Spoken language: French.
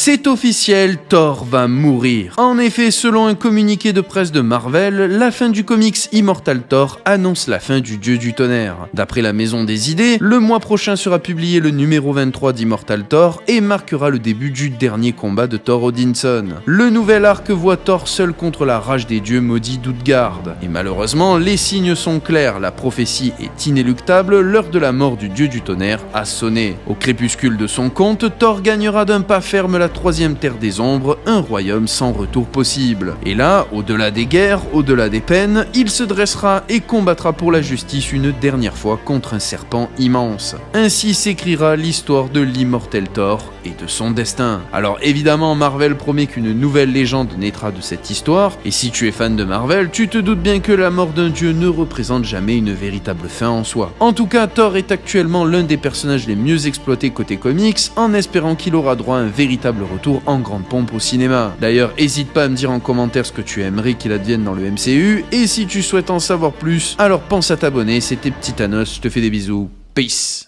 C'est officiel, Thor va mourir. En effet, selon un communiqué de presse de Marvel, la fin du comics Immortal Thor annonce la fin du dieu du tonnerre. D'après la Maison des Idées, le mois prochain sera publié le numéro 23 d'Immortal Thor et marquera le début du dernier combat de Thor Odinson. Le nouvel arc voit Thor seul contre la rage des dieux maudits d'Utgard. Et malheureusement, les signes sont clairs, la prophétie est inéluctable, l'heure de la mort du dieu du tonnerre a sonné. Au crépuscule de son compte, Thor gagnera d'un pas ferme la troisième terre des ombres, un royaume sans retour possible. Et là, au-delà des guerres, au-delà des peines, il se dressera et combattra pour la justice une dernière fois contre un serpent immense. Ainsi s'écrira l'histoire de l'immortel Thor et de son destin. Alors évidemment, Marvel promet qu'une nouvelle légende naîtra de cette histoire, et si tu es fan de Marvel, tu te doutes bien que la mort d'un dieu ne représente jamais une véritable fin en soi. En tout cas, Thor est actuellement l'un des personnages les mieux exploités côté comics, en espérant qu'il aura droit à un véritable retour en grande pompe au cinéma. D'ailleurs, hésite pas à me dire en commentaire ce que tu aimerais qu'il advienne dans le MCU, et si tu souhaites en savoir plus, alors pense à t'abonner, c'était Petit Thanos, je te fais des bisous, peace.